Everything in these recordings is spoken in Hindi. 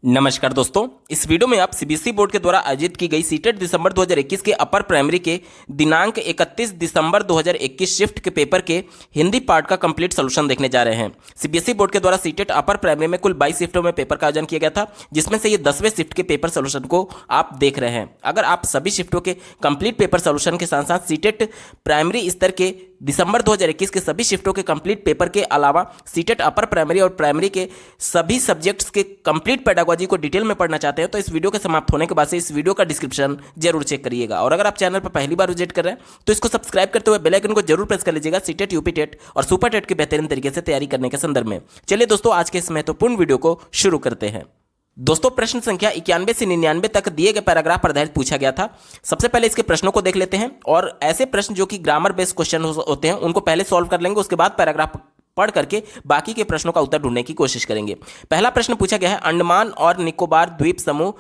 नमस्कार दोस्तों, इस वीडियो में आप सीबीएसई बोर्ड के द्वारा आयोजित की गई सीटेट दिसंबर 2021 के अपर प्राइमरी के दिनांक 31 दिसंबर 2021 शिफ्ट के पेपर के हिंदी पार्ट का कंप्लीट सॉल्यूशन देखने जा रहे हैं। सीबीएसई बोर्ड के द्वारा सीटेट अपर प्राइमरी में कुल 22 शिफ्टों में पेपर का आयोजन किया गया था, जिसमें से ये 10वें शिफ्ट के पेपर सॉल्यूशन को आप देख रहे हैं। अगर आप सभी शिफ्टों के कंप्लीट पेपर सॉल्यूशन के साथ साथ सीटेट प्राइमरी स्तर के दिसंबर 2021 के सभी शिफ्टों के कंप्लीट पेपर के अलावा सीटेट अपर प्राइमरी और प्राइमरी के सभी सब्जेक्ट्स के कंप्लीट पेडागोजी को डिटेल में पढ़ना चाहते हैं तो इस वीडियो के समाप्त होने के बाद से इस वीडियो का डिस्क्रिप्शन जरूर चेक करिएगा। और अगर आप चैनल पर पहली बार विजिट कर रहे हैं तो इसको सब्सक्राइब करते हुए बेल आइकन को जरूर प्रेस कर लीजिएगा सीटेट, यूपी टेट और सुपर टेट के बेहतरीन तरीके से तैयारी करने के संदर्भ में। चलिए दोस्तों, आज के इस महत्वपूर्ण वीडियो को शुरू करते हैं। दोस्तों, प्रश्न संख्या 91 से 99 तक दिए गए पैराग्राफ पर आधारित पूछा गया था। सबसे पहले इसके प्रश्नों को देख लेते हैं और ऐसे प्रश्न जो कि ग्रामर बेस्ड क्वेश्चन होते हैं उनको पहले सॉल्व कर लेंगे, उसके बाद पैराग्राफ पढ़ करके बाकी के प्रश्नों का उत्तर ढूंढने की कोशिश करेंगे। पहला प्रश्न पूछा गया है, अंडमान और निकोबार द्वीप समूह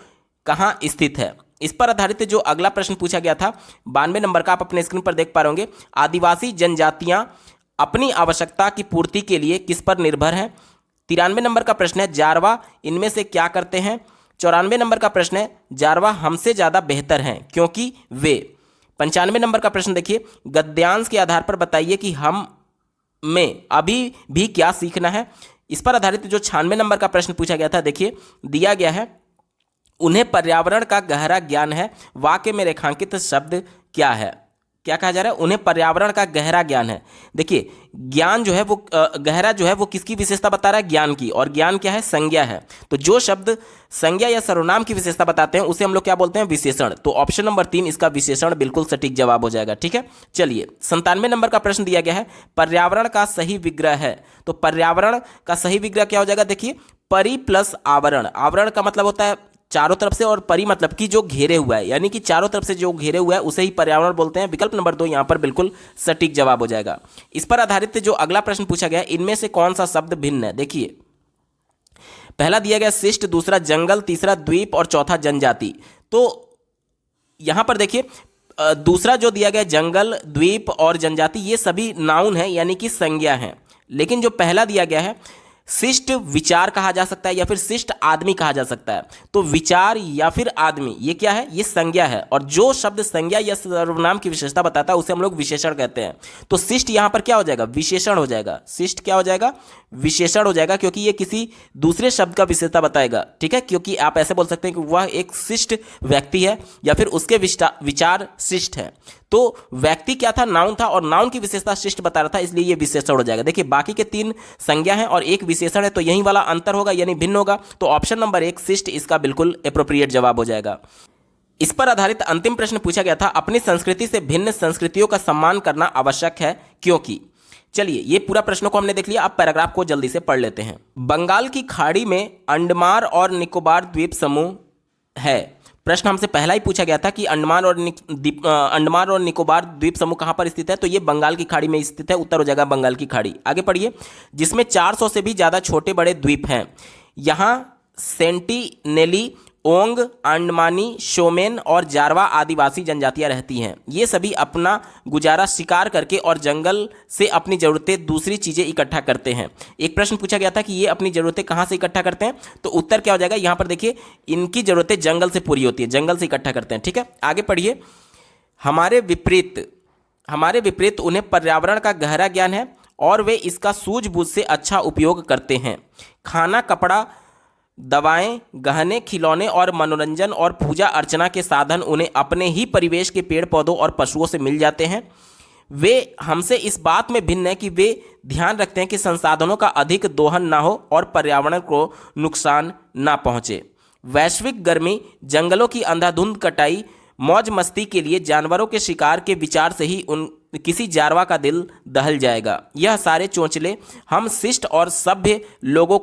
कहाँ स्थित है। इस पर आधारित जो अगला प्रश्न पूछा गया था 92 नंबर का, आप अपने स्क्रीन पर देख पा रहे होंगे। आदिवासी जनजातियां अपनी आवश्यकता की पूर्ति के लिए किस पर निर्भर हैं। 93 नंबर का प्रश्न है, जारवा इनमें से क्या करते हैं। 94 नंबर का प्रश्न है, जारवा हमसे ज़्यादा बेहतर हैं क्योंकि वे। 95 नंबर का प्रश्न देखिए, गद्यांश के आधार पर बताइए कि हम में अभी भी क्या सीखना है। इस पर आधारित जो 96 नंबर का प्रश्न पूछा गया था, देखिए दिया गया है, उन्हें पर्यावरण का गहरा ज्ञान है, वाक्य में रेखांकित शब्द क्या है। क्या कहा जा रहा है, उन्हें पर्यावरण का गहरा ज्ञान है। देखिए ज्ञान जो है वो गहरा जो है वो किसकी विशेषता बता रहा है, ज्ञान की, और ज्ञान क्या है, संज्ञा है। तो जो शब्द संज्ञा या सर्वनाम की विशेषता बताते हैं उसे हम लोग क्या बोलते हैं, विशेषण। तो ऑप्शन नंबर 3 इसका विशेषण बिल्कुल सटीक जवाब हो जाएगा। ठीक है, चलिए 97 नंबर का प्रश्न दिया गया है, पर्यावरण का सही विग्रह है। तो पर्यावरण का सही विग्रह क्या हो जाएगा, देखिए परि प्लस आवरण। आवरण का मतलब होता है चारों तरफ से, और परि मतलब कि जो घेरे हुआ है, यानी कि चारों तरफ से जो घेरे हुआ है उसे ही पर्यावरण बोलते हैं। विकल्प नंबर 2 यहां पर बिल्कुल सटीक जवाब हो जाएगा। इस पर आधारित जो अगला प्रश्न पूछा गया है, इनमें से कौन सा शब्द भिन्न है। देखिए पहला दिया गया शिष्ट, दूसरा जंगल, तीसरा द्वीप और चौथा जनजाति। तो यहां पर देखिए दूसरा जो दिया गया जंगल, द्वीप और जनजाति, ये सभी नाउन है यानी कि संज्ञा है। लेकिन जो पहला दिया गया है शिष्ट विचार कहा जा सकता है या फिर शिष्ट आदमी कहा जा सकता है। तो विचार या फिर आदमी ये क्या है, ये संज्ञा है। और जो शब्द संज्ञा या सर्वनाम की विशेषता बताता है उसे हम लोग विशेषण कहते हैं। तो शिष्ट यहां पर क्या हो जाएगा, विशेषण हो जाएगा। शिष्ट क्या हो जाएगा, विशेषण हो जाएगा, क्योंकि ये किसी दूसरे शब्द का विशेषता बताएगा। ठीक है, क्योंकि आप ऐसे बोल सकते हैं कि वह एक शिष्ट व्यक्ति है या फिर उसके विचार शिष्ट है। तो व्यक्ति क्या था, नाउन था, और नाउन की विशेषता शिष्ट बता रहा था, इसलिए ये विशेषण हो जाएगा। देखिए बाकी के 3 संज्ञा है और एक विशेषण है, तो यही वाला अंतर होगा यानी भिन्न होगा। तो ऑप्शन नंबर 1 शिष्ट इसका बिल्कुल एप्रोप्रिएट जवाब हो जाएगा। इस पर आधारित अंतिम प्रश्न पूछा गया था, अपनी संस्कृति से भिन्न संस्कृतियों का सम्मान करना आवश्यक है क्योंकि। चलिए ये पूरा प्रश्नों को हमने देख लिया, अब पैराग्राफ को जल्दी से पढ़ लेते हैं। बंगाल की खाड़ी में अंडमान और निकोबार द्वीप समूह है। प्रश्न हमसे पहला ही पूछा गया था कि अंडमान और निकोबार द्वीप समूह कहाँ पर स्थित है। तो ये बंगाल की खाड़ी में स्थित है, उत्तर हो जाएगा बंगाल की खाड़ी। आगे पढ़िए, जिसमें 400 से भी ज़्यादा छोटे बड़े द्वीप हैं। यहाँ सेंटिनेली, ओंग, अंडमानी, शोमेन और जारवा आदिवासी जनजातियां रहती हैं। ये सभी अपना गुजारा शिकार करके और जंगल से अपनी ज़रूरतें दूसरी चीज़ें इकट्ठा करते हैं। एक प्रश्न पूछा गया था कि ये अपनी ज़रूरतें कहाँ से इकट्ठा करते हैं। तो उत्तर क्या हो जाएगा, यहाँ पर देखिए इनकी ज़रूरतें जंगल से पूरी होती है, जंगल से इकट्ठा करते हैं। ठीक है, आगे पढ़िए, हमारे विपरीत उन्हें पर्यावरण का गहरा ज्ञान है और वे इसका सूझबूझ से अच्छा उपयोग करते हैं। खाना, कपड़ा, दवाएं, गहने, खिलौने और मनोरंजन और पूजा अर्चना के साधन उन्हें अपने ही परिवेश के पेड़ पौधों और पशुओं से मिल जाते हैं। वे हमसे इस बात में भिन्न है कि वे ध्यान रखते हैं कि संसाधनों का अधिक दोहन ना हो और पर्यावरण को नुकसान ना पहुंचे। वैश्विक गर्मी, जंगलों की अंधाधुंध कटाई, मौज मस्ती के लिए जानवरों के शिकार के विचार से ही किसी जारवा का दिल दहल जाएगा। यह सारे चोंचले हम शिष्ट और सभ्य लोगों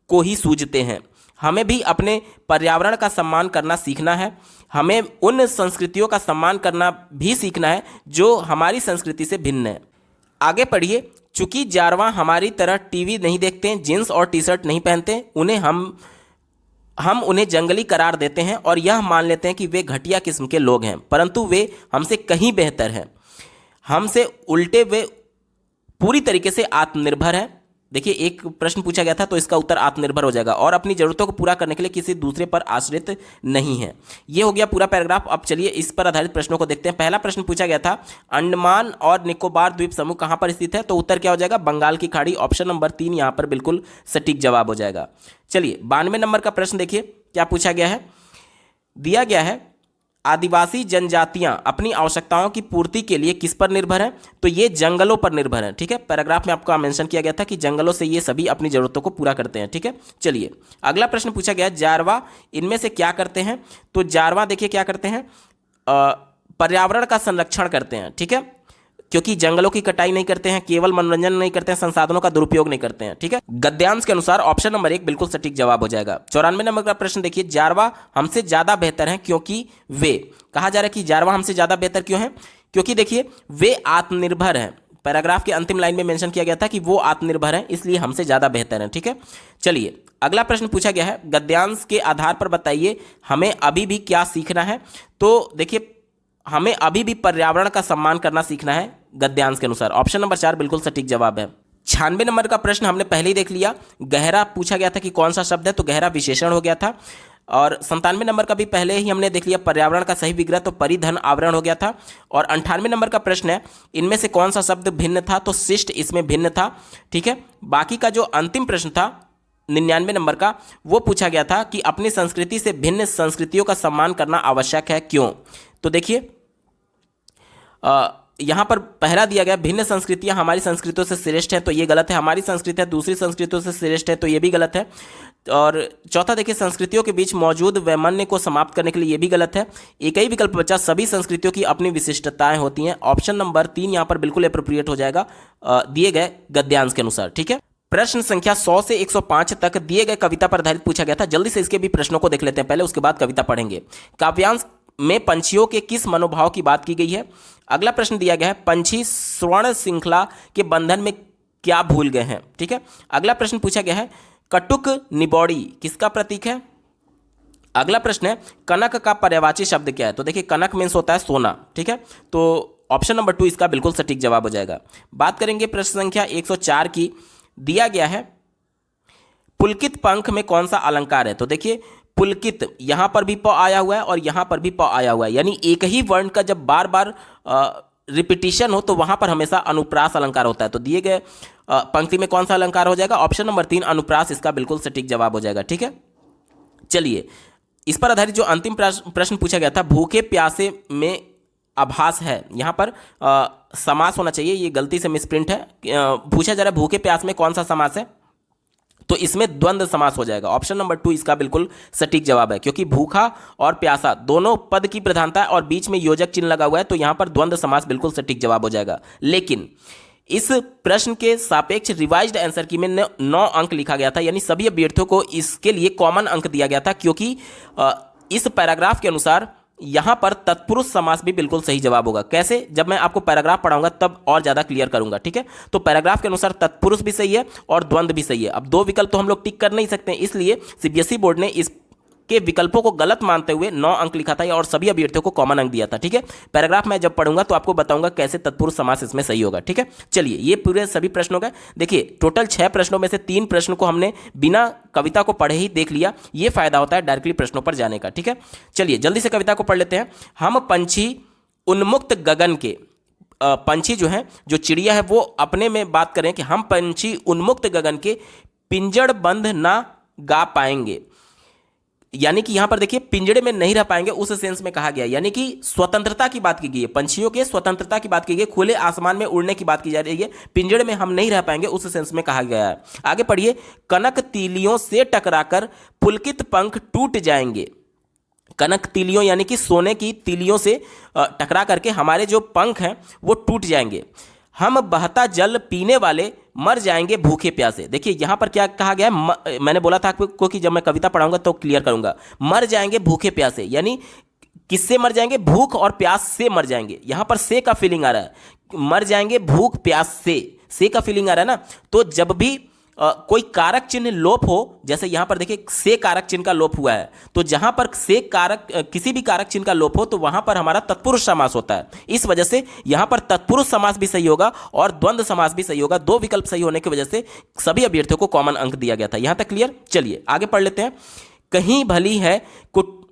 को ही सूझते हैं। हमें भी अपने पर्यावरण का सम्मान करना सीखना है। हमें उन संस्कृतियों का सम्मान करना भी सीखना है जो हमारी संस्कृति से भिन्न है। आगे पढ़िए, चूंकि जारवा हमारी तरह टीवी नहीं देखते हैं, जींस और टी शर्ट नहीं पहनते, हम उन्हें जंगली करार देते हैं और यह मान लेते हैं कि वे घटिया किस्म के लोग हैं, परंतु वे हमसे कहीं बेहतर हैं। हमसे उल्टे वे पूरी तरीके से आत्मनिर्भर हैं। देखिए एक प्रश्न पूछा गया था तो इसका उत्तर आत्मनिर्भर हो जाएगा और अपनी जरूरतों को पूरा करने के लिए किसी दूसरे पर आश्रित नहीं है। ये हो गया पूरा पैराग्राफ। अब चलिए इस पर आधारित प्रश्नों को देखते हैं। पहला प्रश्न पूछा गया था अंडमान और निकोबार द्वीप समूह कहां पर स्थित है, तो उत्तर क्या हो जाएगा, बंगाल की खाड़ी। ऑप्शन नंबर 3 यहां पर बिल्कुल सटीक जवाब हो जाएगा। चलिए 92 नंबर का प्रश्न देखिए क्या पूछा गया है। दिया गया है आदिवासी जनजातियां अपनी आवश्यकताओं की पूर्ति के लिए किस पर निर्भर हैं, तो ये जंगलों पर निर्भर हैं। ठीक है, पैराग्राफ में आपको मेंशन किया गया था कि जंगलों से ये सभी अपनी जरूरतों को पूरा करते हैं। ठीक है, चलिए अगला प्रश्न पूछा गया जारवा इनमें से क्या करते हैं, तो जारवा देखिए क्या करते हैं, पर्यावरण का संरक्षण करते हैं। ठीक है, क्योंकि जंगलों की कटाई नहीं करते हैं, केवल मनोरंजन नहीं करते हैं, संसाधनों का दुरुपयोग नहीं करते हैं। ठीक है, गद्यांश के अनुसार ऑप्शन नंबर 1 बिल्कुल सटीक जवाब हो जाएगा। 94 नंबर का प्रश्न देखिए जारवा हमसे ज्यादा बेहतर हैं क्योंकि वे, कहा जा रहा है कि जारवा हमसे ज्यादा बेहतर क्यों है, क्योंकि देखिए वे आत्मनिर्भर हैं। पैराग्राफ के अंतिम लाइन में मेंशन किया गया था कि वो आत्मनिर्भर हैं इसलिए हमसे ज्यादा बेहतर हैं। ठीक है, चलिए अगला प्रश्न पूछा गया है गद्यांश के आधार पर बताइए हमें अभी भी क्या सीखना है, तो देखिए हमें अभी भी पर्यावरण का सम्मान करना सीखना है गद्यांश के अनुसार। ऑप्शन नंबर 4 बिल्कुल सटीक जवाब है। 96 नंबर का प्रश्न हमने पहले ही देख लिया। गहरा पूछा गया था कि कौन सा शब्द है, तो गहरा विशेषण हो गया था। और 97 नंबर का भी पहले ही हमने देख लिया, पर्यावरण का सही विग्रह तो परिधन आवरण हो गया था। और 98 नंबर का प्रश्न है इनमें से कौन सा शब्द भिन्न था, तो शिष्ट इसमें भिन्न था। ठीक है, बाकी का जो अंतिम प्रश्न था 99 नंबर का वो पूछा गया था कि अपनी संस्कृति से भिन्न संस्कृतियों का सम्मान करना आवश्यक है क्यों, तो देखिए यहां पर पहला दिया गया भिन्न संस्कृतियां हमारी संस्कृतियों से श्रेष्ठ है, तो ये गलत है। हमारी संस्कृति दूसरी संस्कृतियों से श्रेष्ठ है, तो ये भी गलत है। और चौथा देखिए संस्कृतियों के बीच मौजूद वैमनस्य को समाप्त करने के लिए ये भी गलत है। एक ही विकल्प बचा, सभी संस्कृतियों की अपनी विशिष्टताएं होती हैं। ऑप्शन नंबर 3 यहां पर बिल्कुल एप्रोप्रिएट हो जाएगा दिए गए गद्यांश के अनुसार। ठीक है, प्रश्न संख्या 100 से 105 तक दिए गए कविता पर आधारित पूछा गया था। जल्दी से इसके भी प्रश्नों को देख लेते हैं पहले, उसके बाद कविता पढ़ेंगे। काव्यांश में पंछियों के किस मनोभाव की बात की गई है। अगला प्रश्न दिया गया है पंछी स्वर्ण श्रृंखला के बंधन में क्या भूल गए हैं। ठीक है, अगला प्रश्न पूछा गया है कटुक निबौड़ी किसका प्रतीक है। अगला प्रश्न है कनक का पर्यायवाची शब्द क्या है, तो देखिए कनक मीन्स होता है सोना। ठीक है, तो ऑप्शन नंबर 2 इसका बिल्कुल सटीक जवाब हो जाएगा। बात करेंगे प्रश्न संख्या 104 की। दिया गया है पुलकित पंख में कौन सा अलंकार है, तो देखिए पुलकित यहां पर भी प आया हुआ है और यहां पर भी प आया हुआ है, यानी एक ही वर्ण का जब बार बार रिपीटिशन हो तो वहां पर हमेशा अनुप्रास अलंकार होता है। तो दिए गए पंक्ति में कौन सा अलंकार हो जाएगा, ऑप्शन नंबर 3 अनुप्रास इसका बिल्कुल सटीक जवाब हो जाएगा। ठीक है, चलिए इस पर आधारित जो अंतिम प्रश्न पूछा गया था भूखे प्यासे में आभास है, यहां पर समास होना चाहिए, ये गलती से मिसप्रिंट है। पूछा जा रहा है भूखे प्यास में कौन सा समास है, तो इसमें द्वंद्व समास हो जाएगा। ऑप्शन नंबर 2 इसका बिल्कुल सटीक जवाब है, क्योंकि भूखा और प्यासा दोनों पद की प्रधानता है और बीच में योजक चिन्ह लगा हुआ है, तो यहां पर द्वंद्व समास बिल्कुल सटीक जवाब हो जाएगा। लेकिन इस प्रश्न के सापेक्ष रिवाइज्ड आंसर की में 9 अंक लिखा गया था, यानी सभी अभ्यर्थियों को इसके लिए कॉमन अंक दिया गया था, क्योंकि इस पैराग्राफ के अनुसार यहां पर तत्पुरुष समास भी बिल्कुल सही जवाब होगा। कैसे, जब मैं आपको पैराग्राफ पढ़ाऊंगा तब और ज्यादा क्लियर करूंगा। ठीक है, तो पैराग्राफ के अनुसार तत्पुरुष भी सही है और द्वंद्व भी सही है। अब 2 विकल्प तो हम लोग टिक कर नहीं सकते, इसलिए सीबीएसई बोर्ड ने इसके विकल्पों को गलत मानते हुए 9 अंक लिखा था और सभी अभ्यर्थियों को कॉमन अंक दिया था। ठीक है, पैराग्राफ मैं जब पढ़ूंगा तो आपको बताऊंगा कैसे तत्पुरुष समास इसमें सही होगा। ठीक है, चलिए ये पूरे सभी प्रश्नों का देखिए टोटल 6 प्रश्नों में से 3 प्रश्न को हमने बिना कविता को पढ़े ही देख लिया। ये फायदा होता है डायरेक्टली प्रश्नों पर जाने का। ठीक है, चलिए जल्दी से कविता को पढ़ लेते हैं। हम पंछी उन्मुक्त गगन के, पंछी जो है जो चिड़िया है वो अपने में बात करें कि हम पंछी उन्मुक्त गगन के पिंजड़ बंद ना गा पाएंगे, यानी कि यहां पर देखिए पिंजड़े में नहीं रह पाएंगे उस सेंस में कहा गया, यानी कि स्वतंत्रता की बात की गई है, पंछियों के स्वतंत्रता की बात की गई है, खुले आसमान में उड़ने की बात की जा रही है, पिंजड़े में हम नहीं रह पाएंगे उस सेंस में कहा गया है। आगे पढ़िए कनक तीलियों से टकराकर पुलकित पंख टूट जाएंगे। कनक तीलियों यानी कि सोने की तीलियों से टकरा करके हमारे जो पंख हैं वो टूट जाएंगे। हम बहता जल पीने वाले मर जाएंगे भूखे प्यासे। देखिए यहां पर क्या कहा गया है, मैंने बोला था आपको कि जब मैं कविता पढ़ाऊंगा तो क्लियर करूंगा। मर जाएंगे भूखे प्यासे, यानी किससे मर जाएंगे, भूख और प्यास से मर जाएंगे। यहां पर से का फीलिंग आ रहा है, मर जाएंगे भूख प्यास से का फीलिंग आ रहा है ना। तो जब भी कोई कारक चिन्ह लोप हो, जैसे यहां पर देखिए से कारक चिन्ह का लोप हुआ है, तो जहां पर से कारक किसी भी कारक चिन्ह का लोप हो तो वहां पर हमारा तत्पुरुष समास होता है। इस वजह से यहां पर तत्पुरुष समास भी सही होगा और द्वंद्व समास भी सही होगा। दो विकल्प सही होने की वजह से सभी अभ्यर्थियों को कॉमन अंक दिया गया था। यहां तक क्लियर? चलिए आगे पढ़ लेते हैं। कहीं भली है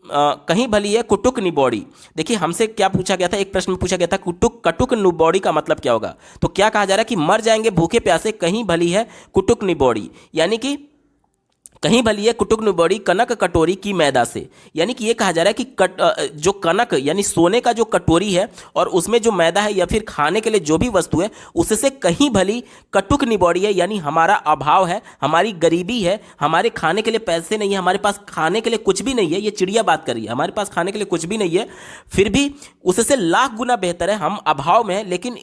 कहीं भली है कुटुक निबोड़ी। देखिए हमसे क्या पूछा गया था, एक प्रश्न में पूछा गया था कटुक निबोड़ी का मतलब क्या होगा। तो क्या कहा जा रहा है कि मर जाएंगे भूखे प्यासे, कहीं भली है कुटुक निबोड़ी, यानी कि कहीं भली है कुटुक निबोड़ी कनक कटोरी की मैदा से। यानी कि ये कहा जा रहा है कि जो कनक यानी सोने का जो कटोरी है और उसमें जो मैदा है या फिर खाने के लिए जो भी वस्तु है उससे कहीं भली कटुक निबोड़ी है, यानी हमारा अभाव है, हमारी गरीबी है, हमारे खाने के लिए पैसे नहीं है, हमारे पास खाने के लिए कुछ भी नहीं है। ये चिड़िया बात कर रही है, हमारे पास खाने के लिए कुछ भी नहीं है, फिर भी उससे लाख गुना बेहतर है, हम अभाव में हैं, लेकिन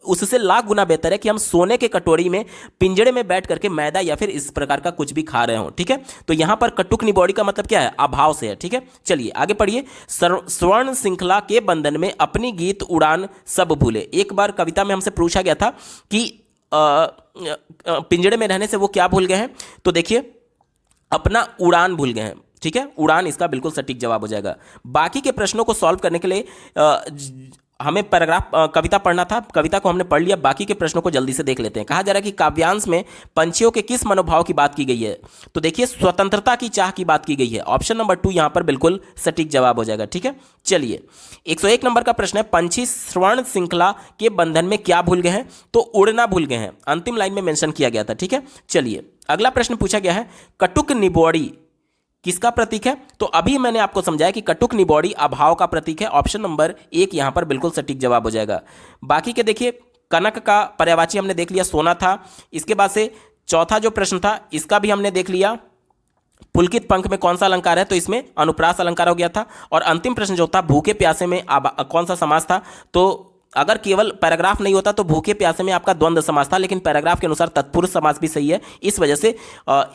उससे लाख गुना बेहतर है कि हम सोने के कटोरी में पिंजड़े में बैठ करके मैदा या फिर इस प्रकार का कुछ भी खा रहे हो। ठीक है, तो यहां पर कटुक निबोड़ी का मतलब क्या है? अभाव से है। ठीक है, चलिए आगे पढ़िए। स्वर्ण श्रृंखला के बंधन में अपनी गीत उड़ान सब भूले। एक बार कविता में हमसे पूछा गया था कि पिंजड़े में रहने से वो क्या भूल गए हैं, तो देखिए अपना उड़ान भूल गए हैं। ठीक है, उड़ान इसका बिल्कुल सटीक जवाब हो जाएगा। बाकी के प्रश्नों को सॉल्व करने के लिए हमें पैराग्राफ कविता पढ़ना था, कविता को हमने पढ़ लिया, बाकी के प्रश्नों को जल्दी से देख लेते हैं। कहा जा रहा है कि काव्यांश में पंछियों के किस मनोभाव की बात की गई है, तो देखिए स्वतंत्रता की चाह की बात की गई है। ऑप्शन नंबर 2 यहां पर बिल्कुल सटीक जवाब हो जाएगा। ठीक है, चलिए 101 नंबर का प्रश्न है, पंछी स्वर्ण श्रृंखला के बंधन में क्या भूल गए हैं, तो उड़ना भूल गए हैं, अंतिम लाइन में मेंशन किया गया था। ठीक है, चलिए अगला प्रश्न पूछा गया है, कटुक निबोड़ी किसका प्रतीक है, तो अभी मैंने आपको समझाया कि कटुक निबोड़ी अभाव का प्रतीक है। ऑप्शन नंबर 1 यहां पर बिल्कुल सटीक जवाब हो जाएगा। बाकी के देखिए कनक का पर्यायवाची हमने देख लिया, सोना था। इसके बाद से चौथा जो प्रश्न था इसका भी हमने देख लिया, पुलकित पंख में कौन सा अलंकार है, तो इसमें अनुप्रास अलंकार हो गया था। और अंतिम प्रश्न जो था भूखे प्यासे में कौन सा समास था, तो अगर केवल पैराग्राफ नहीं होता तो भूखे प्यासे में आपका द्वंद्व समास था, लेकिन पैराग्राफ के अनुसार तत्पुरुष समास भी सही है। इस वजह से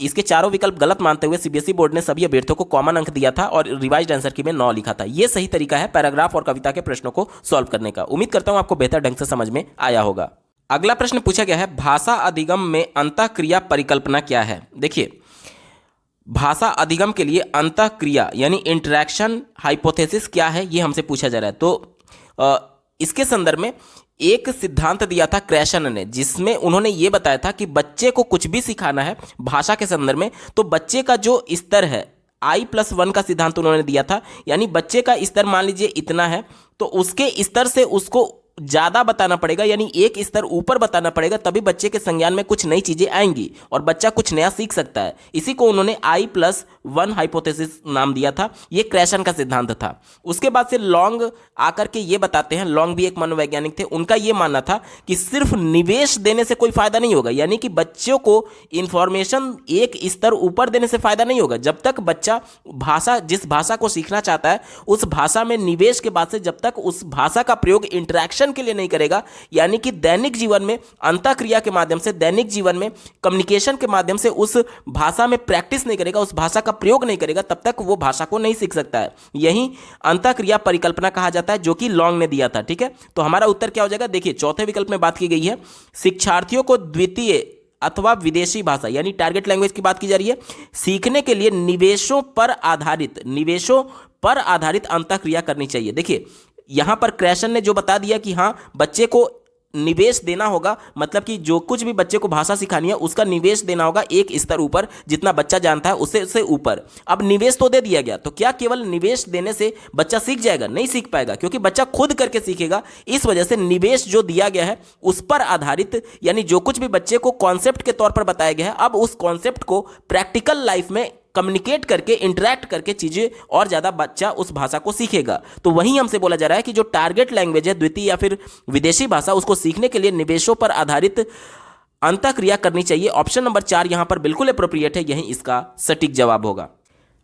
इसके चारों विकल्प गलत मानते हुए सीबीएसई बोर्ड ने सभी अभ्यर्थियों को कॉमन अंक दिया था और रिवाइज्ड आंसर की में 9 लिखा था। यह सही तरीका है पैराग्राफ और कविता के प्रश्नों को सॉल्व करने का। उम्मीद करता हूं आपको बेहतर ढंग से समझ में आया होगा। अगला प्रश्न पूछा गया है, भाषा अधिगम में अंतःक्रिया परिकल्पना क्या है। देखिए भाषा अधिगम के लिए अंतःक्रिया यानी इंटरैक्शन हाइपोथेसिस क्या है, ये हमसे पूछा जा रहा है। तो इसके संदर्भ में एक सिद्धांत दिया था क्रैशन ने, जिसमें उन्होंने ये बताया था कि बच्चे को कुछ भी सिखाना है भाषा के संदर्भ में, तो बच्चे का जो स्तर है I+1 का सिद्धांत उन्होंने दिया था। यानी बच्चे का स्तर मान लीजिए इतना है, तो उसके स्तर से उसको ज़्यादा बताना पड़ेगा, यानी एक स्तर ऊपर बताना पड़ेगा, तभी बच्चे के संज्ञान में कुछ नई चीज़ें आएंगी और बच्चा कुछ नया सीख सकता है। इसी को उन्होंने I+1 हाइपोथेसिस नाम दिया था। ये क्रैशन का सिद्धांत था। उसके बाद से लॉन्ग आकर के ये बताते हैं, लॉन्ग भी एक मनोवैज्ञानिक थे, उनका ये मानना था कि सिर्फ निवेश देने से कोई फायदा नहीं होगा, यानी कि बच्चों को इंफॉर्मेशन एक स्तर ऊपर देने से फायदा नहीं होगा। जब तक बच्चा जिस भाषा को सीखना चाहता है उस भाषा में निवेश के बाद से जब तक उस भाषा का प्रयोग इंटरेक्शन के लिए नहीं करेगा, यानी कि दैनिक जीवन में अंतःक्रिया के माध्यम से, दैनिक जीवन में कम्युनिकेशन के माध्यम से उस भाषा में प्रैक्टिस नहीं करेगा, उस भाषा का प्रयोग नहीं करेगा, तब तक वो भाषा को नहीं सीख सकता है। यही अंतःक्रिया परिकल्पना कहा जाता है, जो कि लॉन्ग ने दिया था। ठीक है, तो हमारा उत्तर क्या हो जाएगा, देखिए चौथे विकल्प में बात की गई है, शिक्षार्थियों को द्वितीय अथवा विदेशी भाषा यानी टारगेट लैंग्वेज की बात की जा रही है, सीखने के लिए निवेशों पर आधारित अंतःक्रिया करनी चाहिए। देखिए यहां पर क्रैशन ने जो बता दिया कि हाँ बच्चे को निवेश देना होगा, मतलब कि जो कुछ भी बच्चे को भाषा सिखानी है उसका निवेश देना होगा एक स्तर ऊपर, जितना बच्चा जानता है उससे ऊपर। अब निवेश तो दे दिया गया, तो क्या केवल निवेश देने से बच्चा सीख जाएगा? नहीं सीख पाएगा, क्योंकि बच्चा खुद करके सीखेगा। इस वजह से निवेश जो दिया गया है उस पर आधारित, यानी जो कुछ भी बच्चे को कॉन्सेप्ट के तौर पर बताया गया है, अब उस कॉन्सेप्ट को प्रैक्टिकल लाइफ में कम्युनिकेट करके, इंटरैक्ट करके चीजें और ज्यादा बच्चा उस भाषा को सीखेगा। तो वहीं हमसे बोला जा रहा है कि जो टारगेट लैंग्वेज है द्वितीय या फिर विदेशी भाषा, उसको सीखने के लिए निवेशों पर आधारित अंतःक्रिया करनी चाहिए। ऑप्शन नंबर 4 यहां पर बिल्कुल अप्रोप्रिएट है, यही इसका सटीक जवाब होगा।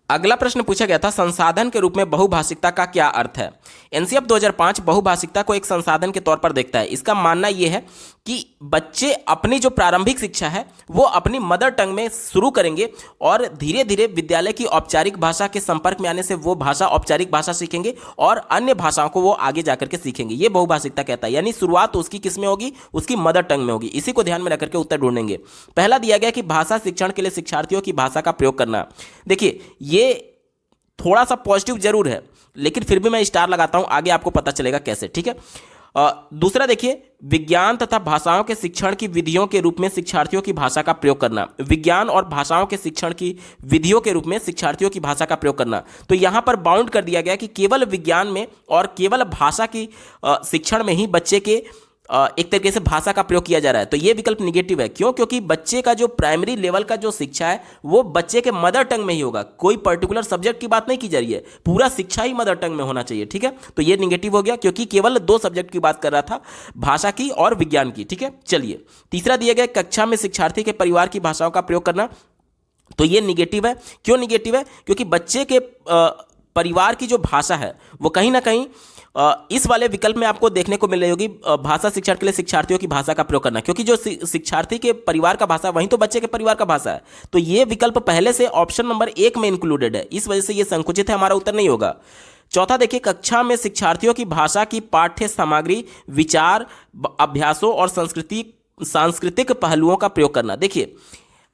अगला प्रश्न पूछा गया था, संसाधन के रूप में बहुभाषिकता का क्या अर्थ है। एनसीएफ 2005 बहुभाषिकता को एक संसाधन के तौर पर देखता है। इसका मानना यह है कि बच्चे अपनी जो प्रारंभिक शिक्षा है वो अपनी मदर टंग में शुरू करेंगे और धीरे धीरे विद्यालय की औपचारिक भाषा के संपर्क में आने से वो भाषा औपचारिक भाषा सीखेंगे और अन्य भाषाओं को वो आगे जाकर के सीखेंगे। ये बहुभाषिकता कहता है, यानी शुरुआत उसकी किस में होगी, उसकी मदर टंग में होगी। इसी को ध्यान में रखकर के उत्तर ढूंढेंगे। पहला दिया गया कि भाषा शिक्षण के लिए शिक्षार्थियों की भाषा का प्रयोग करना। देखिए ये थोड़ा सा पॉजिटिव जरूर है, लेकिन फिर भी मैं स्टार लगाता हूं, आगे आपको पता चलेगा कैसे, ठीक है। दूसरा देखिए, विज्ञान तथा भाषाओं के शिक्षण की विधियों के रूप में शिक्षार्थियों की भाषा का प्रयोग करना। विज्ञान और भाषाओं के शिक्षण की विधियों के रूप में शिक्षार्थियों की भाषा का प्रयोग करना, तो यहां पर बाउंड कर दिया गया कि केवल विज्ञान में और केवल भाषा की शिक्षण में ही बच्चे के एक तरीके से भाषा का प्रयोग किया जा रहा है। तो ये विकल्प निगेटिव है। क्यों? क्योंकि बच्चे का जो प्राइमरी लेवल का जो शिक्षा है वो बच्चे के मदर टंग में ही होगा। कोई पर्टिकुलर सब्जेक्ट की बात नहीं की जा रही है, पूरा शिक्षा ही मदर टंग में होना चाहिए, ठीक है। तो ये निगेटिव हो गया क्योंकि केवल 2 सब्जेक्ट की बात कर रहा था, भाषा की और विज्ञान की, ठीक है। चलिए, तीसरा दिया गया, कक्षा में शिक्षार्थी के परिवार की भाषाओं का प्रयोग करना। तो ये निगेटिव है। क्यों निगेटिव है? क्योंकि बच्चे के परिवार की जो भाषा है वो कहीं ना कहीं इस वाले विकल्प में आपको देखने को मिल रही होगी, भाषा शिक्षण के लिए शिक्षार्थियों की भाषा का प्रयोग करना, क्योंकि जो शिक्षार्थी के परिवार का भाषा वहीं तो बच्चे के परिवार का भाषा है। तो ये विकल्प पहले से ऑप्शन नंबर 1 में इंक्लूडेड है, इस वजह से ये संकुचित है, हमारा उत्तर नहीं होगा। चौथा देखिए, कक्षा में शिक्षार्थियों की भाषा की पाठ्य सामग्री, विचार, अभ्यासों और सांस्कृतिक पहलुओं का प्रयोग करना। देखिए,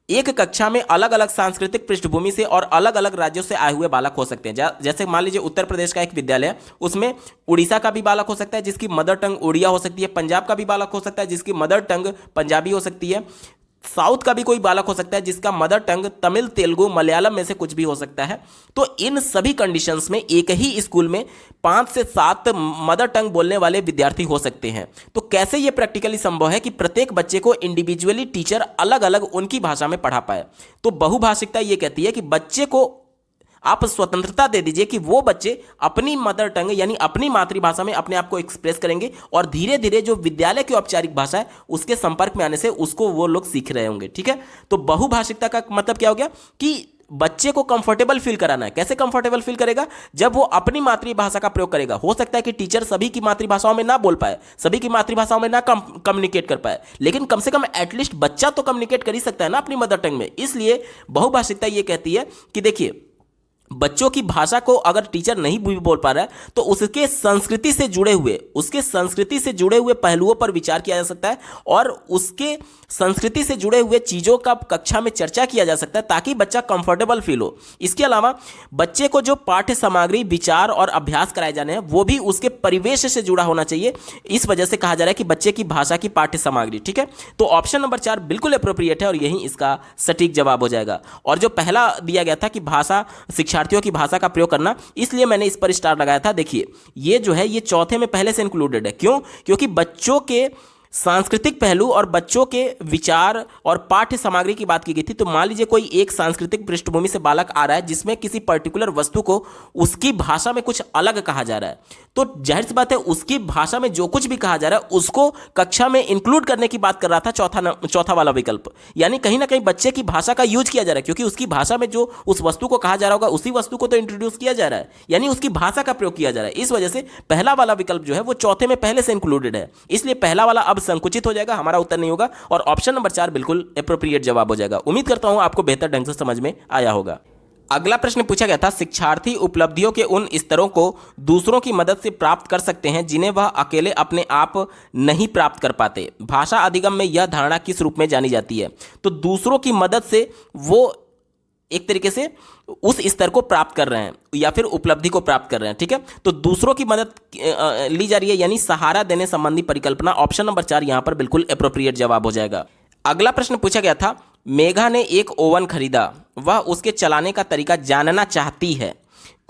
एक कक्षा में अलग अलग सांस्कृतिक पृष्ठभूमि से और अलग अलग राज्यों से आए हुए बालक हो सकते हैं। जैसे मान लीजिए उत्तर प्रदेश का एक विद्यालय है, उसमें उड़ीसा का भी बालक हो सकता है जिसकी मदर टंग उड़िया हो सकती है, पंजाब का भी बालक हो सकता है जिसकी मदर टंग पंजाबी हो सकती है, साउथ का भी कोई बालक हो सकता है जिसका मदर टंग तमिल, तेलुगु, मलयालम में से कुछ भी हो सकता है। तो इन सभी कंडीशंस में एक ही स्कूल में 5 से 7 मदर टंग बोलने वाले विद्यार्थी हो सकते हैं। तो कैसे ये प्रैक्टिकली संभव है कि प्रत्येक बच्चे को इंडिविजुअली टीचर अलग अलग उनकी भाषा में पढ़ा पाए? तो बहुभाषिकता ये कहती है कि बच्चे को आप स्वतंत्रता दे दीजिए कि वो बच्चे अपनी मदर टंग यानी अपनी मातृभाषा में अपने आप को एक्सप्रेस करेंगे और धीरे धीरे जो विद्यालय की औपचारिक भाषा है उसके संपर्क में आने से उसको वो लोग सीख रहे होंगे, ठीक है। तो बहुभाषिकता का मतलब क्या हो गया कि बच्चे को कंफर्टेबल फील कराना है। कैसे कंफर्टेबल फील करेगा? जब वो अपनी मातृभाषा का प्रयोग करेगा। हो सकता है कि टीचर सभी की मातृभाषाओं में ना बोल पाए, सभी की मातृभाषाओं में ना कम्युनिकेट कर पाए, लेकिन कम से कम एटलीस्ट बच्चा तो कम्युनिकेट कर ही सकता है ना अपनी मदर टंग में। इसलिए बहुभाषिकता ये कहती है कि देखिए, बच्चों की भाषा को अगर टीचर नहीं भी बोल पा रहा है तो उसके संस्कृति से जुड़े हुए पहलुओं पर विचार किया जा सकता है और उसके संस्कृति से जुड़े हुए चीज़ों का कक्षा में चर्चा किया जा सकता है ताकि बच्चा कंफर्टेबल फील हो। इसके अलावा बच्चे को जो पाठ्य सामग्री, विचार और अभ्यास कराए जाने हैं वो भी उसके परिवेश से जुड़ा होना चाहिए। इस वजह से कहा जा रहा है कि बच्चे की भाषा की पाठ्य सामग्री, ठीक है। तो ऑप्शन नंबर 4 बिल्कुल अप्रोप्रिएट है और यही इसका सटीक जवाब हो जाएगा। और जो पहला दिया गया था कि भाषा शिक्षार्थियों की भाषा का प्रयोग करना, इसलिए मैंने इस पर स्टार लगाया था। देखिए, ये जो है ये चौथे में पहले से इंक्लूडेड है। क्यों? क्योंकि बच्चों के सांस्कृतिक पहलू और बच्चों के विचार और पाठ्य सामग्री की बात की गई थी। तो मान लीजिए कोई एक सांस्कृतिक पृष्ठभूमि से बालक आ रहा है जिसमें किसी पर्टिकुलर वस्तु को उसकी भाषा में कुछ अलग कहा जा रहा है, तो जाहिर सी बात है उसकी भाषा में जो कुछ भी कहा जा रहा है उसको कक्षा में इंक्लूड करने की बात कर रहा था चौथा वाला विकल्प। यानी कहीं ना कहीं बच्चे की भाषा का यूज किया जा रहा है क्योंकि उसकी भाषा में जो उस वस्तु को कहा जा रहा होगा उसी वस्तु को तो इंट्रोड्यूस किया जा रहा है, यानी उसकी भाषा का प्रयोग किया जा रहा है। इस वजह से पहला वाला विकल्प जो है वो चौथे में पहले से इंक्लूडेड है, इसलिए पहला वाला अब संकुचित हो जाएगा, हमारा उत्तर नहीं होगा और ऑप्शन नंबर 4 बिल्कुल एप्रोप्रिएट जवाब हो जाएगा। उम्मीद करता हूं आपको बेहतर ढंग से समझ में आया होगा। अगला प्रश्न पूछा गया था, शिक्षार्थी उपलब्धियों के उन स्तरों को दूसरों की मदद से प्राप्त कर सकते हैं जिन्हें वह अकेले अपने आप नहीं प्राप्त कर पाते। भाषा अधिगम में यह धारणा किस रूप में जानी जाती है? तो दूसरों की मदद से वो एक तरीके से उस स्तर को प्राप्त कर रहे हैं या फिर उपलब्धि को प्राप्त कर रहे हैं, ठीक है। तो दूसरों की मदद ली जा रही है यानी सहारा देने संबंधी परिकल्पना। ऑप्शन नंबर 4 यहां पर बिल्कुल एप्रोप्रिएट जवाब हो जाएगा। अगला प्रश्न पूछा गया था, मेघा ने एक ओवन खरीदा, वह उसके चलाने का तरीका जानना चाहती है।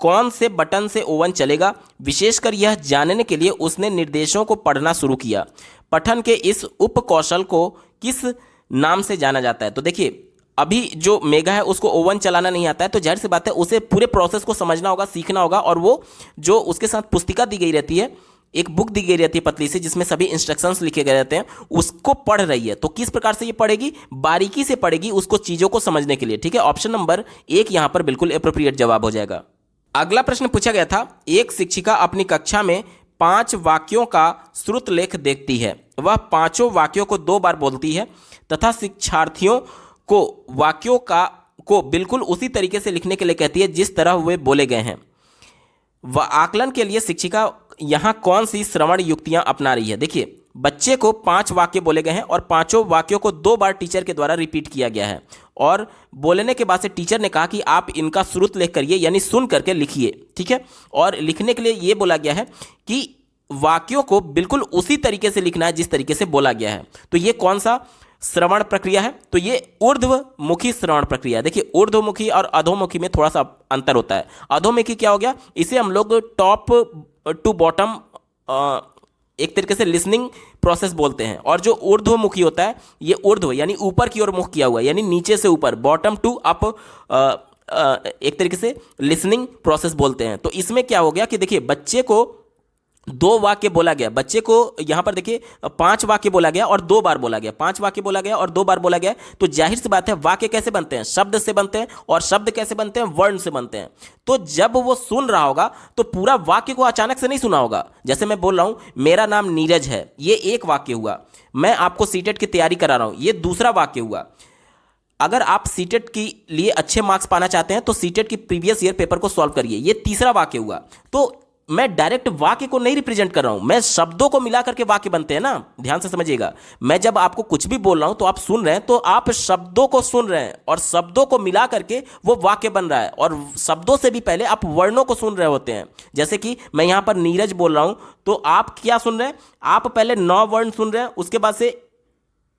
कौन से बटन से ओवन चलेगा? विशेषकर यह जानने के लिए उसने निर्देशों को पढ़ना शुरू किया। पठन के इस उपकौशल को किस नाम से जाना जाता है? तो देखिए, अभी जो मेघा है उसको ओवन चलाना नहीं आता है, तो जाहिर सी बात है उसे पूरे प्रोसेस को समझना होगा, सीखना होगा, और वो जो उसके साथ पुस्तिका दी गई रहती है एक बुक दी गई रहती है पतली सी, जिसमें सभी इंस्ट्रक्शंस लिखे गए रहते हैं, उसको पढ़ रही है, तो किस प्रकार से ये पढ़ेगी? बारीकी से पढ़ेगी उसको, चीजों को समझने के लिए। ठीक है, ऑप्शन नंबर 1 यहां पर बिल्कुल एप्रोप्रिएट जवाब हो जाएगा। अगला प्रश्न पूछा गया था, एक शिक्षिका अपनी कक्षा में 5 वाक्यों का श्रुत लेख देखती है। वह 5 वाक्यों को 2 बार बोलती है तथा शिक्षार्थियों को वाक्यों को बिल्कुल उसी तरीके से लिखने के लिए कहती है जिस तरह वे बोले गए हैं। वह आकलन के लिए शिक्षिका यहाँ कौन सी श्रवण युक्तियां अपना रही है? देखिए, बच्चे को 5 वाक्य बोले गए हैं और 5 वाक्यों को 2 बार टीचर के द्वारा रिपीट किया गया है, और बोलने के बाद से टीचर ने कहा कि आप इनका श्रुत लेख करिए, यानी सुन करके लिखिए। ठीक है, और लिखने के लिए ये बोला गया है कि वाक्यों को बिल्कुल उसी तरीके से लिखना है जिस तरीके से बोला गया है। तो ये कौन सा श्रवण प्रक्रिया है? तो ये ऊर्ध्वमुखी श्रवण प्रक्रिया है। देखिए, ऊर्ध्वमुखी और अधोमुखी में थोड़ा सा अंतर होता है। अधोमुखी क्या हो गया? इसे हम लोग टॉप टू बॉटम एक तरीके से लिसनिंग प्रोसेस बोलते हैं, और जो ऊर्ध्वमुखी होता है ये ऊर्ध्व यानी ऊपर की ओर मुख किया हुआ है, यानी नीचे से ऊपर, बॉटम टू अप, एक तरीके से लिसनिंग प्रोसेस बोलते हैं। तो इसमें क्या हो गया कि देखिए, बच्चे को 2 वाक्य बोला गया, बच्चे को यहां पर देखिए 5 वाक्य बोला गया और 2 बार बोला गया, 5 वाक्य बोला गया और 2 बार बोला गया। तो जाहिर सी बात है, वाक्य कैसे बनते हैं? शब्द से बनते हैं, और शब्द कैसे बनते हैं? वर्ण से बनते हैं। तो जब वो सुन रहा होगा तो पूरा वाक्य को अचानक से नहीं सुना होगा। जैसे मैं बोल रहा हूं, मेरा नाम नीरज है, ये एक वाक्य हुआ। मैं आपको सीटेट की तैयारी करा रहा हूं, ये दूसरा वाक्य हुआ। अगर आप सीटेट के लिए अच्छे मार्क्स पाना चाहते हैं तो सीटेट की प्रीवियस ईयर पेपर को सॉल्व करिए, ये तीसरा वाक्य हुआ। तो मैं डायरेक्ट वाक्य को नहीं रिप्रेजेंट कर रहा हूं, मैं शब्दों को मिला करके वाक्य बनते हैं ना, ध्यान से समझिएगा। मैं जब आपको कुछ भी बोल रहा हूं तो आप सुन रहे हैं, तो आप शब्दों को सुन रहे हैं और शब्दों को मिला करके वो वाक्य बन रहा है, और शब्दों से भी पहले आप वर्णों को सुन रहे होते हैं। जैसे कि मैं यहां पर नीरज बोल रहा हूं, तो आप क्या सुन रहे हैं? आप पहले 9 वर्ण सुन रहे हैं, उसके बाद से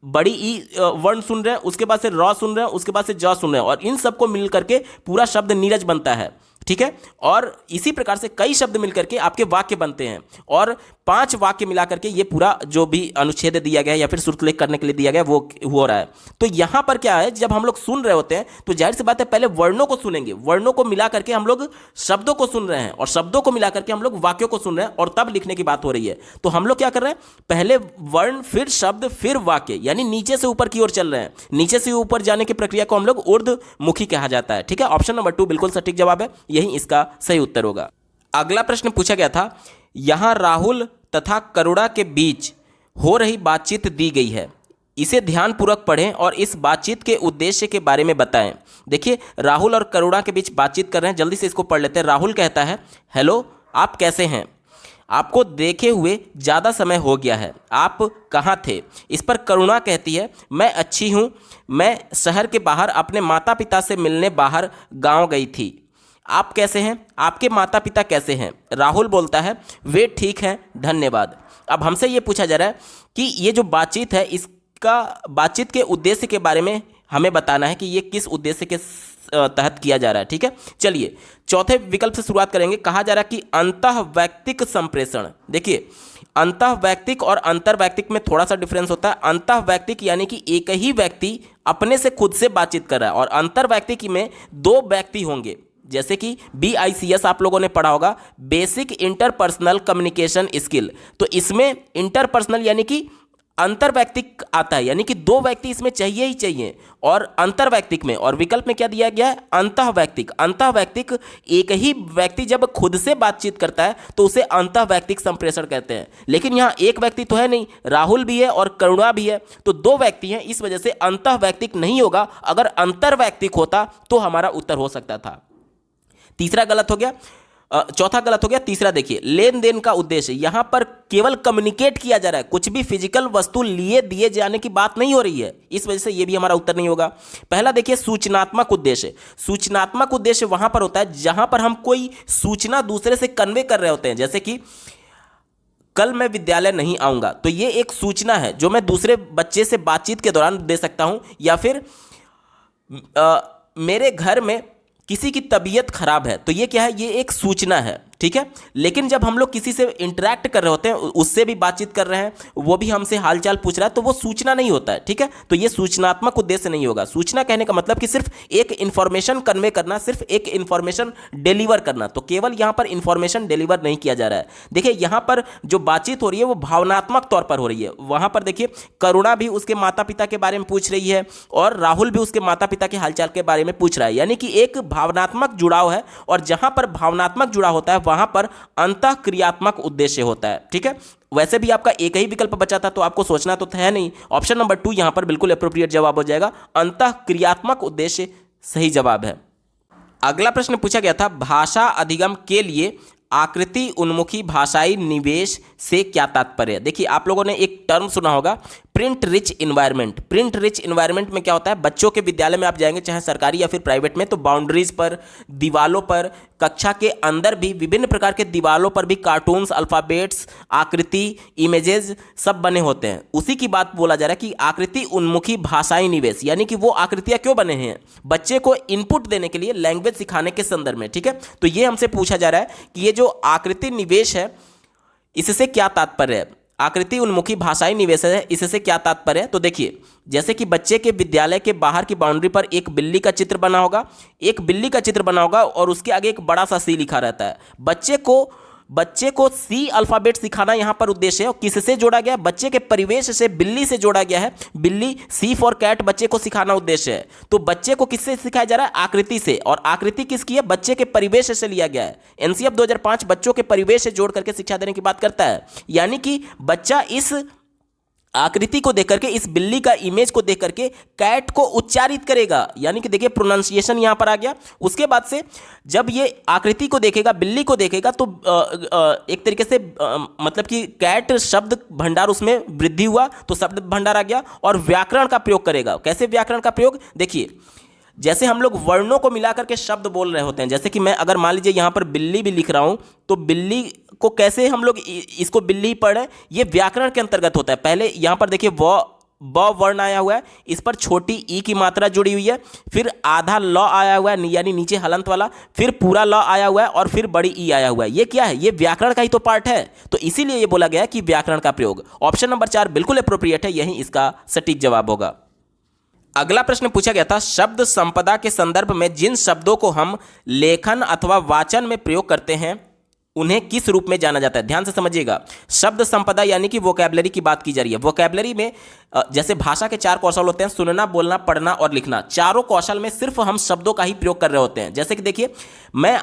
बड़ी ई वर्ण सुन रहे हैं, उसके बाद से र सुन रहे हैं, उसके बाद से ज सुन रहे हैं, और इन सबको मिल करके पूरा शब्द नीरज बनता है। ठीक है, और इसी प्रकार से कई शब्द मिलकर के आपके वाक्य बनते हैं, और 5 वाक्य मिला करके ये पूरा जो भी अनुच्छेद दिया गया है या फिर श्रुतलेख करने के लिए दिया गया वो हो रहा है। तो यहां पर क्या है, जब हम लोग सुन रहे होते हैं तो जाहिर सी बात है पहले वर्णों को सुनेंगे, वर्णों को मिला करके हम लोग शब्दों को सुन रहे हैं, और शब्दों को मिला करके हम लोग वाक्यों को सुन रहे हैं, और तब लिखने की बात हो रही है। तो हम लोग क्या कर रहे हैं, पहले वर्ण, फिर शब्द, फिर वाक्य, यानी नीचे से ऊपर की ओर चल रहे हैं। नीचे से ऊपर जाने की प्रक्रिया को हम लोग ऊर्ध्वमुखी कहा जाता है। ठीक है, ऑप्शन नंबर 2 बिल्कुल सटीक जवाब है, यही इसका सही उत्तर होगा। अगला प्रश्न पूछा गया था, यहां राहुल तथा करुणा के बीच हो रही बातचीत दी गई है, इसे ध्यानपूर्वक पढ़ें और इस बातचीत के उद्देश्य के बारे में बताएं। देखिए, राहुल और करुणा के बीच बातचीत कर रहे हैं, जल्दी से इसको पढ़ लेते हैं। राहुल कहता है, हेलो, आप कैसे हैं? आपको देखे हुए ज़्यादा समय हो गया है, आप कहाँ थे? इस पर करुणा कहती है, मैं अच्छी हूँ, मैं शहर के बाहर अपने माता पिता से मिलने बाहर गाँव गई थी। आप कैसे हैं? आपके माता पिता कैसे हैं? राहुल बोलता है, वे ठीक हैं, धन्यवाद। अब हमसे ये पूछा जा रहा है कि ये जो बातचीत है, इसका बातचीत के उद्देश्य के बारे में हमें बताना है कि ये किस उद्देश्य के तहत किया जा रहा है। ठीक है, चलिए चौथे विकल्प से शुरुआत करेंगे। कहा जा रहा है कि अंतःवैयक्तिक संप्रेषण। देखिए, अंतःवैयक्तिक और अंतर्वैयक्तिक में थोड़ा सा डिफरेंस होता है। अंतःवैयक्तिक यानी कि एक ही व्यक्ति अपने से खुद से बातचीत कर रहा है, और अंतर्वैयक्तिक में 2 व्यक्ति होंगे। जैसे कि BICS आप लोगों ने पढ़ा होगा, बेसिक इंटरपर्सनल कम्युनिकेशन स्किल। तो इसमें इंटरपर्सनल यानी कि अंतर्वैयक्तिक आता है, यानी कि 2 व्यक्ति इसमें चाहिए ही चाहिए। और अंतर्वैयक्तिक में और विकल्प में क्या दिया गया है? अंतःवैयक्तिक। अंतःवैयक्तिक एक ही व्यक्ति जब खुद से बातचीत करता है तो उसे अंतःवैयक्तिक संप्रेषण कहते हैं। लेकिन यहाँ एक व्यक्ति तो है नहीं, राहुल भी है और करुणा भी है, तो 2 व्यक्ति हैं, इस वजह से अंतःवैयक्तिक नहीं होगा। अगर अंतर्वैयक्तिक होता तो हमारा उत्तर हो सकता था। तीसरा गलत हो गया, चौथा गलत हो गया। तीसरा देखिए, लेन देन का उद्देश्य, यहां पर केवल कम्युनिकेट किया जा रहा है, कुछ भी फिजिकल वस्तु लिए दिए जाने की बात नहीं हो रही है, इस वजह से यह भी हमारा उत्तर नहीं होगा। पहला देखिए, सूचनात्मक उद्देश्य। सूचनात्मक उद्देश्य वहां पर होता है जहां पर हम कोई सूचना दूसरे से कन्वे कर रहे होते हैं। जैसे कि कल मैं विद्यालय नहीं आऊंगा, तो ये एक सूचना है जो मैं दूसरे बच्चे से बातचीत के दौरान दे सकता हूं। या फिर मेरे घर में किसी की तबीयत खराब है, तो ये क्या है? ये एक सूचना है। ठीक ठीक है। लेकिन जब हम लोग किसी से इंटरेक्ट कर रहे होते हैं, उससे भी बातचीत कर रहे हैं, वो भी हमसे हालचाल पूछ रहा है, तो वो सूचना नहीं होता है, ठीक है। तो ये सूचनात्मक उद्देश्य नहीं होगा। सूचना कहने का मतलब कि सिर्फ एक इंफॉर्मेशन कन्वे करना, सिर्फ एक इंफॉर्मेशन डिलीवर करना। तो केवल यहां पर इंफॉर्मेशन डिलीवर नहीं किया जा रहा है। देखिए यहां पर जो बातचीत हो रही है वो भावनात्मक तौर पर हो रही है। वहां पर देखिए करुणा भी उसके माता पिता के बारे में पूछ रही है और राहुल भी उसके माता पिता के हालचाल के बारे में पूछ रहा है, यानी कि एक भावनात्मक जुड़ाव है। और जहां पर भावनात्मक जुड़ाव होता है वहां पर अंतःक्रियात्मक उद्देश्य होता है, ठीक है। वैसे भी आपका एक ही विकल्प बचा था, तो आपको सोचना तो है नहीं। ऑप्शन नंबर 2 यहां पर बिल्कुल एप्रोप्रिएट जवाब हो जाएगा। अंतःक्रियात्मक उद्देश्य सही जवाब है। अगला प्रश्न पूछा गया था, भाषा अधिगम के लिए आकृति उन्मुखी भाषाई निवेश से क्या तात्पर्य। देखिए आप लोगों ने एक टर्म सुना होगा, print rich environment. Print rich environment में क्या होता है, बच्चों के विद्यालय में आप जाएंगे चाहे सरकारी या फिर प्राइवेट में, तो बाउंड्रीज पर, दीवालों पर, कक्षा के अंदर भी विभिन्न प्रकार के दीवालों पर भी कार्टून्स, अल्फाबेट्स, आकृति, इमेजेस सब बने होते हैं। उसी की बात बोला जा रहा है कि आकृति उन्मुखी भाषाई निवेश, यानी कि वो आकृतियां क्यों बने हैं, बच्चे को इनपुट देने के लिए, लैंग्वेज सिखाने के संदर्भ में, ठीक है। तो ये हमसे पूछा जा रहा है कि ये जो आकृति निवेश है इससे क्या तात्पर्य है, आकृति उन्मुखी भाषाई निवेश है, इससे क्या तात्पर्य है। तो देखिए जैसे कि बच्चे के विद्यालय के बाहर की बाउंड्री पर एक बिल्ली का चित्र बना होगा, एक बिल्ली का चित्र बना होगा और उसके आगे एक बड़ा सा सी लिखा रहता है। बच्चे को सी अल्फाबेट सिखाना यहां पर उद्देश्य है। और किससे जोड़ा गया, बच्चे के परिवेश से बिल्ली से जोड़ा गया है। बिल्ली, सी फॉर कैट, बच्चे को सिखाना उद्देश्य है। तो बच्चे को किससे सिखाया जा रहा है, आकृति से। और आकृति किसकी है, बच्चे के परिवेश से लिया गया है। एनसीएफ 2005 बच्चों के परिवेश से जोड़ करके शिक्षा देने की बात करता है। यानी कि बच्चा इस आकृति को देख करके, इस बिल्ली का इमेज को देख करके कैट को उच्चारित करेगा, यानी कि देखिए प्रोनाउंसिएशन यहां पर आ गया। उसके बाद से जब ये आकृति को देखेगा, बिल्ली को देखेगा, तो एक तरीके से मतलब कि कैट शब्द भंडार उसमें वृद्धि हुआ, तो शब्द भंडार आ गया। और व्याकरण का प्रयोग करेगा। कैसे व्याकरण का प्रयोग, देखिए जैसे हम लोग वर्णों को मिलाकर के शब्द बोल रहे होते हैं, जैसे कि मैं अगर मान लीजिए यहाँ पर बिल्ली भी लिख रहा हूँ, तो बिल्ली को कैसे हम लोग इसको बिल्ली ही पढ़ रहे हैं, ये व्याकरण के अंतर्गत होता है। पहले यहाँ पर देखिए ब वर्ण आया हुआ है, इस पर छोटी ई की मात्रा जुड़ी हुई है, फिर आधा ल आया हुआ है यानी नीचे हलंत वाला, फिर पूरा ल आया हुआ है और फिर बड़ी ई आया हुआ है। ये क्या है, ये व्याकरण का ही तो पार्ट है। तो इसीलिए ये बोला गया है कि व्याकरण का प्रयोग। ऑप्शन नंबर 4 बिल्कुल एप्रोप्रिएट है, यही इसका सटीक जवाब होगा। अगला प्रश्न पूछा गया था, शब्द संपदा के संदर्भ में जिन शब्दों को हम लेखन अथवा वाचन में प्रयोग करते हैं उन्हें किस रूप में जाना जाता है। ध्यान से समझिएगा, शब्द संपदा यानी कि वोकैबुलरी की बात की जा रही है। वोकैबुलरी में जैसे भाषा के 4 कौशल होते हैं, सुनना, बोलना, पढ़ना और लिखना। चारों कौशल में सिर्फ हम शब्दों का ही प्रयोग कर रहे होते हैं। जैसे कि देखिए मैं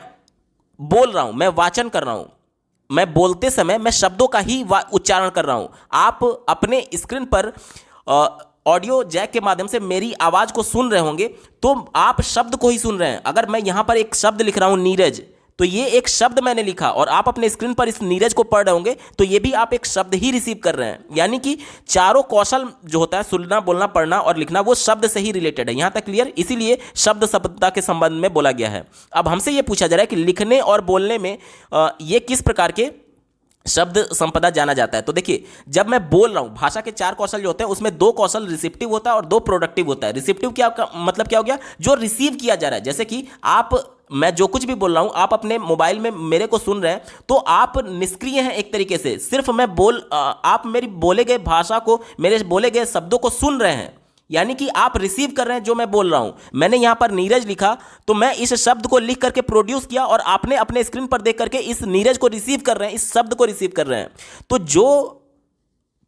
बोल रहा हूं, मैं वाचन कर रहा हूं, मैं बोलते समय मैं शब्दों का ही उच्चारण कर रहा हूं। आप अपने स्क्रीन पर ऑडियो जैक के माध्यम से मेरी आवाज को सुन रहे होंगे, तो आप शब्द को ही सुन रहे हैं। अगर मैं यहां पर एक शब्द लिख रहा हूं नीरज, तो ये एक शब्द मैंने लिखा और आप अपने स्क्रीन पर इस नीरज को पढ़ रहे होंगे, तो ये भी आप एक शब्द ही रिसीव कर रहे हैं। यानी कि चारों कौशल जो होता है, सुनना, बोलना, पढ़ना और लिखना, वो शब्द से ही रिलेटेड है। यहां तक क्लियर। इसीलिए शब्द संपदा के संबंध में बोला गया है। अब हमसे ये पूछा जा रहा है कि लिखने और बोलने में ये किस प्रकार के शब्द संपदा जाना जाता है। तो देखिए जब मैं बोल रहा हूं, भाषा के 4 कौशल जो होते हैं उसमें 2 कौशल रिसिप्टिव होता है और 2 प्रोडक्टिव होता है। रिसिप्टिव क्या मतलब क्या हो गया, जो रिसीव किया जा रहा है। जैसे कि मैं जो कुछ भी बोल रहा हूं, आप अपने मोबाइल में मेरे को सुन रहे हैं, तो आप निष्क्रिय हैं एक तरीके से। सिर्फ आप मेरी बोले गए भाषा को, मेरे बोले गए शब्दों को सुन रहे हैं, यानी कि आप रिसीव कर रहे हैं जो मैं बोल रहा हूं। मैंने यहां पर नीरज लिखा, तो मैं इस शब्द को लिख करके प्रोड्यूस किया और आपने अपने स्क्रीन पर देख करके इस नीरज को रिसीव कर रहे हैं, इस शब्द को रिसीव कर रहे हैं। तो जो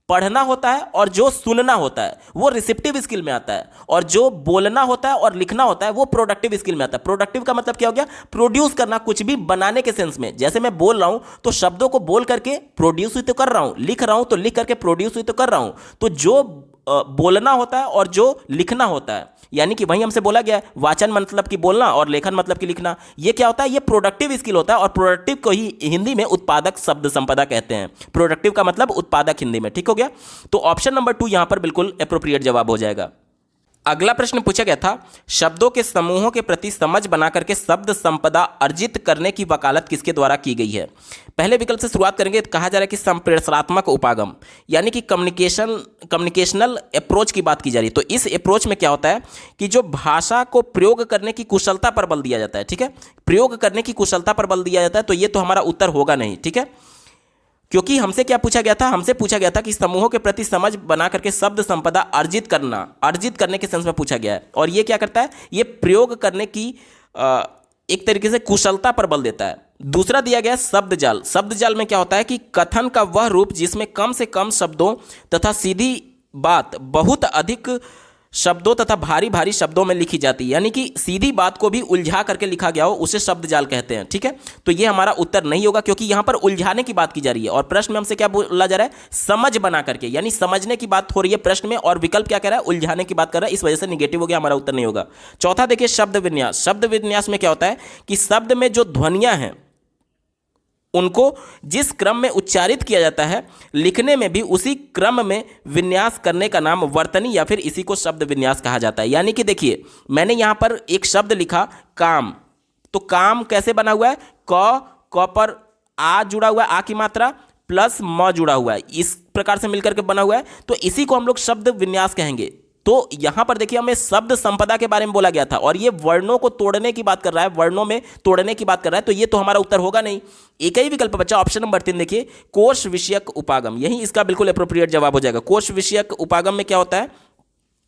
पढ़ना होता है और जो सुनना होता है वो रिसेप्टिव स्किल में आता है, और जो बोलना होता है और लिखना होता है वो प्रोडक्टिव स्किल में आता है। प्रोडक्टिव का मतलब क्या हो गया, प्रोड्यूस करना, कुछ भी बनाने के सेंस में। जैसे मैं बोल रहा हूं तो शब्दों को बोल करके प्रोड्यूस ही तो कर रहा हूं, लिख रहा हूं तो लिख करके प्रोड्यूस ही तो कर रहा हूं। तो जो बोलना होता है और जो लिखना होता है, यानी कि वही हमसे बोला गया है, वाचन मतलब कि बोलना और लेखन मतलब कि लिखना। ये क्या होता है, ये प्रोडक्टिव स्किल होता है। और प्रोडक्टिव को ही हिंदी में उत्पादक शब्द संपदा कहते हैं। प्रोडक्टिव का मतलब उत्पादक हिंदी में। ठीक हो गया। तो ऑप्शन नंबर 2 यहां पर बिल्कुल एप्रोप्रिएट जवाब हो जाएगा। अगला प्रश्न पूछा गया था, शब्दों के समूहों के प्रति समझ बना करके शब्द संपदा अर्जित करने की वकालत किसके द्वारा की गई है। पहले विकल्प से शुरुआत करेंगे। कहा जा रहा है कि संप्रेषणात्मक उपागम, यानी कि कम्युनिकेशनल अप्रोच की बात की जा रही है। तो इस अप्रोच में क्या होता है कि जो भाषा को प्रयोग करने की कुशलता पर बल दिया जाता है, ठीक है, प्रयोग करने की कुशलता पर बल दिया जाता है। तो ये तो हमारा उत्तर होगा नहीं, ठीक है, क्योंकि हमसे क्या पूछा गया था, हमसे पूछा गया था कि समूहों के प्रति समझ बना करके शब्द संपदा अर्जित करने के सेंस में पूछा गया है। और ये क्या करता है, ये प्रयोग करने की एक तरीके से कुशलता पर बल देता है। दूसरा दिया गया शब्द जाल। शब्द जाल में क्या होता है कि कथन का वह रूप जिसमें कम से कम शब्दों तथा सीधी बात बहुत अधिक शब्दों तथा भारी भारी शब्दों में लिखी जाती है, यानी कि सीधी बात को भी उलझा करके लिखा गया हो, उसे शब्द जाल कहते हैं, ठीक है। तो ये हमारा उत्तर नहीं होगा, क्योंकि यहां पर उलझाने की बात की जा रही है और प्रश्न में हमसे क्या बोला जा रहा है, समझ बना करके, यानी समझने की बात हो रही है प्रश्न में, और विकल्प क्या कह रहा है, उलझाने की बात कर रहा है। इस वजह से निगेटिव हो गया, हमारा उत्तर नहीं होगा। चौथा देखिए, शब्द विन्यास। शब्द विन्यास में क्या होता है कि शब्द में जो ध्वनियां हैं उनको जिस क्रम में उच्चारित किया जाता है, लिखने में भी उसी क्रम में विन्यास करने का नाम वर्तनी या फिर इसी को शब्द विन्यास कहा जाता है। यानी कि देखिए, मैंने यहां पर एक शब्द लिखा काम, तो काम कैसे बना हुआ है, क पर आ जुड़ा हुआ है, आ की मात्रा प्लस म जुड़ा हुआ है, इस प्रकार से मिलकर के बना हुआ है। तो इसी को हम लोग शब्द विन्यास कहेंगे। तो यहां पर देखिए, हमें शब्द संपदा के बारे में बोला गया था और ये वर्णों को तोड़ने की बात कर रहा है, वर्णों में तोड़ने की बात कर रहा है। तो ये तो हमारा उत्तर होगा नहीं। एक ही विकल्प बचा, ऑप्शन नंबर 3 देखिए, कोश विषयक उपागम, यही इसका बिल्कुल एप्रोप्रिएट जवाब हो जाएगा। कोश विषयक उपागम में क्या होता है,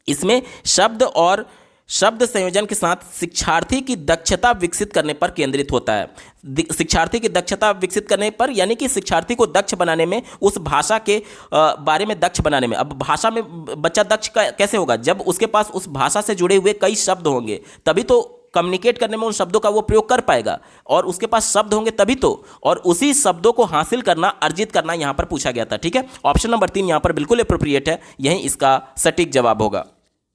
इसमें शब्द और शब्द संयोजन के साथ शिक्षार्थी की दक्षता विकसित करने पर केंद्रित होता है। शिक्षार्थी की दक्षता विकसित करने पर, यानी कि शिक्षार्थी को दक्ष बनाने में, उस भाषा के बारे में दक्ष बनाने में। अब भाषा में बच्चा दक्ष कैसे होगा, जब उसके पास उस भाषा से जुड़े हुए कई शब्द होंगे, तभी तो कम्युनिकेट करने में उन शब्दों का वो प्रयोग कर पाएगा, और उसके पास शब्द होंगे तभी तो, और उसी शब्दों को हासिल करना, अर्जित करना यहां पर पूछा गया था, ठीक है। ऑप्शन नंबर 3 यहां पर बिल्कुल एप्रोप्रिएट है, यही इसका सटीक जवाब होगा।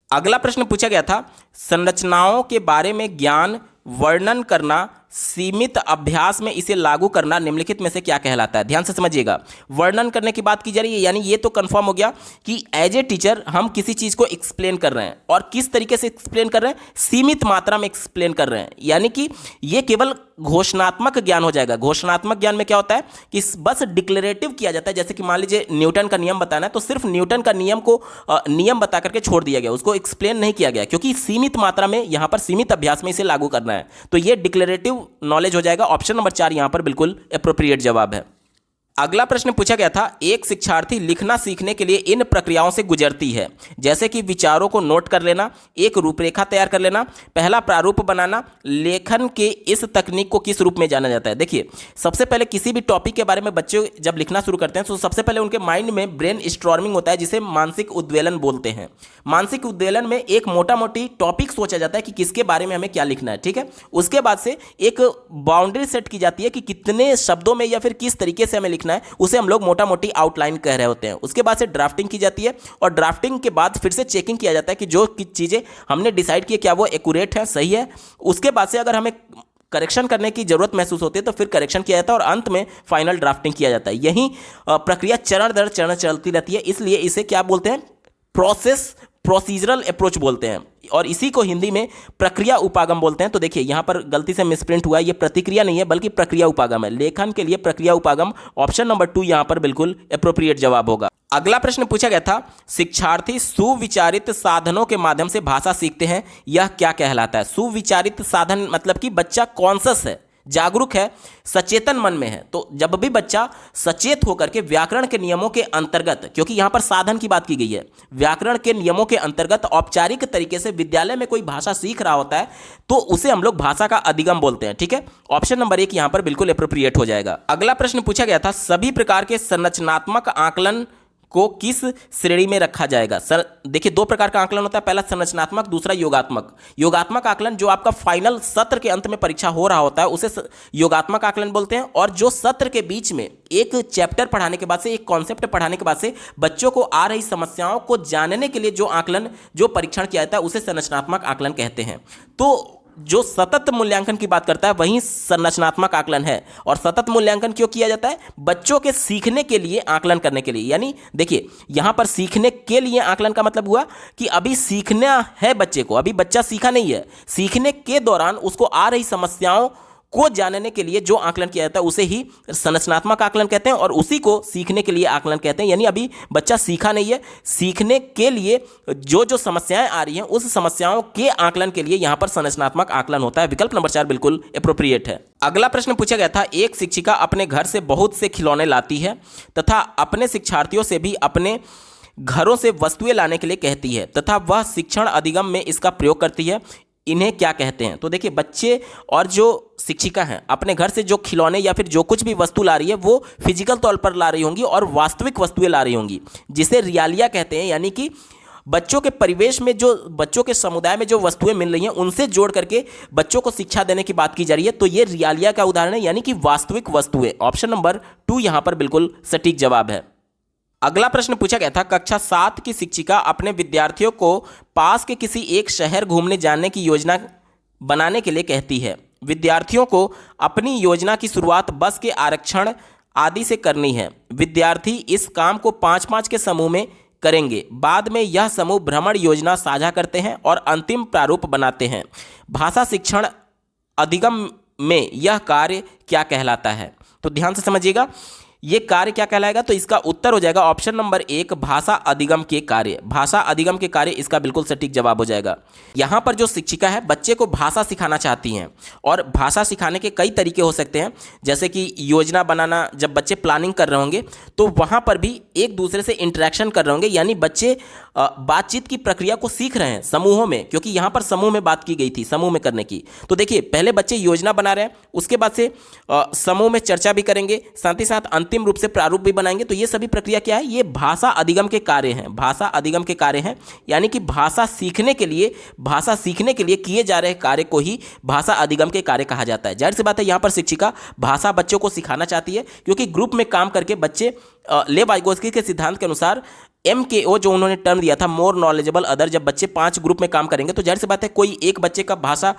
अगला प्रश्न पूछा गया था, संरचनाओं के बारे में ज्ञान वर्णन करना, सीमित अभ्यास में इसे लागू करना निम्नलिखित में से क्या कहलाता है। ध्यान से समझिएगा, वर्णन करने की बात की जा रही है, यानी ये तो कंफर्म हो गया कि एज ए टीचर हम किसी चीज को एक्सप्लेन कर रहे हैं, और किस तरीके से एक्सप्लेन कर रहे हैं, सीमित मात्रा में एक्सप्लेन कर रहे हैं, यानी कि ये केवल घोषणात्मक ज्ञान हो जाएगा। घोषणात्मक ज्ञान में क्या होता है कि बस डिक्लेरेटिव किया जाता है, जैसे कि मान लीजिए न्यूटन का नियम बताना है, तो सिर्फ न्यूटन का नियम को नियम बता करके छोड़ दिया गया, उसको एक्सप्लेन नहीं किया गया, क्योंकि सीमित मात्रा में यहां पर सीमित अभ्यास में इसे लागू करना है। तो ये डिक्लेरेटिव नॉलेज हो जाएगा। ऑप्शन नंबर 4 यहां पर बिल्कुल एप्रोप्रिएट जवाब है। अगला प्रश्न पूछा गया था, एक शिक्षार्थी लिखना सीखने के लिए इन प्रक्रियाओं से गुजरती है, जैसे कि विचारों को नोट कर लेना, एक रूपरेखा तैयार कर लेना, पहला प्रारूप बनाना। लेखन के इस तकनीक को किस रूप में जाना जाता है। देखिए, सबसे पहले किसी भी टॉपिक के बारे में बच्चे जब लिखना शुरू करते हैं तो सबसे पहले उनके माइंड में ब्रेन स्टॉर्मिंग होता है, जिसे मानसिक उद्वेलन बोलते हैं। मानसिक उद्वेलन में एक मोटा मोटी टॉपिक सोचा जाता है कि किसके बारे में हमें क्या लिखना है, ठीक है। उसके बाद से एक बाउंड्री सेट की जाती है कि कितने शब्दों में या फिर किस तरीके से हमें लिखना है, उसे हम लोग मोटा मोटी आउटलाइन कह रहे होते हैं। उसके बाद से ड्राफ्टिंग की जाती है, और ड्राफ्टिंग के बाद फिर से चेकिंग किया जाता है कि जो चीज़ें हमने डिसाइड की क्या वो एक्यूरेट है, सही है। उसके बाद से अगर हमें करेक्शन करने की जरूरत महसूस होती है तो फिर करेक्शन किया जाता है, और अंत में फाइनल ड्राफ्टिंग किया जाता है। यही प्रक्रिया चरण दर चरण चलती रहती है, इसलिए इसे क्या बोलते हैं, प्रोसीजरल अप्रोच बोलते हैं, और इसी को हिंदी में प्रक्रिया उपागम बोलते हैं। तो देखिए, यहां पर गलती से मिसप्रिंट हुआ है, ये प्रतिक्रिया नहीं है बल्कि प्रक्रिया उपागम है। लेखन के लिए प्रक्रिया उपागम, ऑप्शन नंबर 2 यहां पर बिल्कुल एप्रोप्रिएट जवाब होगा। अगला प्रश्न पूछा गया था, शिक्षार्थी सुविचारित साधनों के माध्यम से भाषा सीखते हैं, यह क्या कहलाता है। सुविचारित साधन मतलब कि बच्चा कॉन्शस है, जागरूक है, सचेतन मन में है। तो जब भी बच्चा सचेत होकर के व्याकरण के नियमों के अंतर्गत, क्योंकि यहां पर साधन की बात की गई है, व्याकरण के नियमों के अंतर्गत औपचारिक तरीके से विद्यालय में कोई भाषा सीख रहा होता है तो उसे हम लोग भाषा का अधिगम बोलते हैं, ठीक है। ऑप्शन नंबर 1 यहां पर बिल्कुल एप्रोप्रिएट हो जाएगा। अगला प्रश्न पूछा गया था, सभी प्रकार के संरचनात्मक आकलन को किस श्रेणी में रखा जाएगा। सर देखिए, 2 प्रकार का आकलन होता है, पहला संरचनात्मक, दूसरा योगात्मक। योगात्मक आकलन जो आपका फाइनल सत्र के अंत में परीक्षा हो रहा होता है उसे योगात्मक आकलन बोलते हैं, और जो सत्र के बीच में एक चैप्टर पढ़ाने के बाद से, एक कॉन्सेप्ट पढ़ाने के बाद से बच्चों को आ रही समस्याओं को जानने के लिए जो आकलन, जो परीक्षण किया जाता है उसे संरचनात्मक आकलन कहते हैं। तो जो सतत मूल्यांकन की बात करता है वही संरचनात्मक आकलन है। और सतत मूल्यांकन क्यों किया जाता है? बच्चों के सीखने के लिए आकलन करने के लिए। यानी देखिए यहां पर सीखने के लिए आकलन का मतलब हुआ कि अभी सीखना है बच्चे को, अभी बच्चा सीखा नहीं है, सीखने के दौरान उसको आ रही समस्याओं को जानने के लिए जो आकलन किया जाता है उसे ही संरचनात्मक आकलन कहते हैं, और उसी को सीखने के लिए आकलन कहते हैं। यानी अभी बच्चा सीखा नहीं है, सीखने के लिए जो जो समस्याएं आ रही हैं उस समस्याओं के आकलन के लिए यहां पर संरचनात्मक आकलन होता है। विकल्प नंबर 4 बिल्कुल एप्रोप्रिएट है। अगला प्रश्न पूछा गया था, एक शिक्षिका अपने घर से बहुत से खिलौने लाती है तथा अपने शिक्षार्थियों से भी अपने घरों से वस्तुएं लाने के लिए कहती है तथा वह शिक्षण अधिगम में इसका प्रयोग करती है, इन्हें क्या कहते हैं? तो देखिए बच्चे और जो शिक्षिका हैं अपने घर से जो खिलौने या फिर जो कुछ भी वस्तु ला रही है वो फिजिकल तौर पर ला रही होंगी और वास्तविक वस्तुएं ला रही होंगी, जिसे रियालिया कहते हैं। यानी कि बच्चों के परिवेश में जो बच्चों के समुदाय में जो वस्तुएं मिल रही हैं उनसे जोड़ करके बच्चों को शिक्षा देने की बात की जा रही है, तो ये रियालिया का उदाहरण है, यानी कि वास्तविक वस्तुएं। ऑप्शन नंबर 2 यहां पर बिल्कुल सटीक जवाब है। अगला प्रश्न पूछा गया था, कक्षा 7 की शिक्षिका अपने विद्यार्थियों को पास के किसी एक शहर घूमने जाने की योजना बनाने के लिए कहती है। विद्यार्थियों को अपनी योजना की शुरुआत बस के आरक्षण आदि से करनी है। विद्यार्थी इस काम को 5-5 के समूह में करेंगे। बाद में यह समूह भ्रमण योजना साझा करते हैं और अंतिम प्रारूप बनाते हैं। भाषा शिक्षण अधिगम में यह कार्य क्या कहलाता है? तो ध्यान से समझिएगा, ये कार्य क्या कहलाएगा? तो इसका उत्तर हो जाएगा ऑप्शन नंबर 1 भाषा अधिगम के कार्य। भाषा अधिगम के कार्य इसका बिल्कुल सटीक जवाब हो जाएगा। यहाँ पर जो शिक्षिका है बच्चे को भाषा सिखाना चाहती हैं, और भाषा सिखाने के कई तरीके हो सकते हैं, जैसे कि योजना बनाना, जब बच्चे प्लानिंग कर रहे होंगे तो वहाँ पर भी एक दूसरे से इंटरेक्शन कर रहे होंगे, यानी बच्चे बातचीत की प्रक्रिया को सीख रहे हैं समूहों में, क्योंकि यहाँ पर समूह में बात की गई थी, समूह में करने की। तो देखिए पहले बच्चे योजना बना रहे हैं, उसके बाद से समूह में चर्चा भी करेंगे, साथ ही साथ अंतिम रूप से प्रारूप भी बनाएंगे। तो ये सभी प्रक्रिया क्या है? ये भाषा अधिगम के कार्य हैं, भाषा अधिगम के कार्य हैं। यानी कि भाषा सीखने के लिए किए जा रहे कार्य को ही भाषा अधिगम के कार्य कहा जाता है। जाहिर सी बात है यहाँ पर शिक्षिका भाषा बच्चों को सिखाना चाहती है, क्योंकि ग्रुप में काम करके बच्चे लेव वाइगोत्स्की के सिद्धांत के अनुसार MKO जो उन्होंने टर्म दिया था, मोर नॉलेजेबल अदर, जब बच्चे 5 ग्रुप में काम करेंगे तो जाहिर सी बात है कोई एक बच्चे का भाषा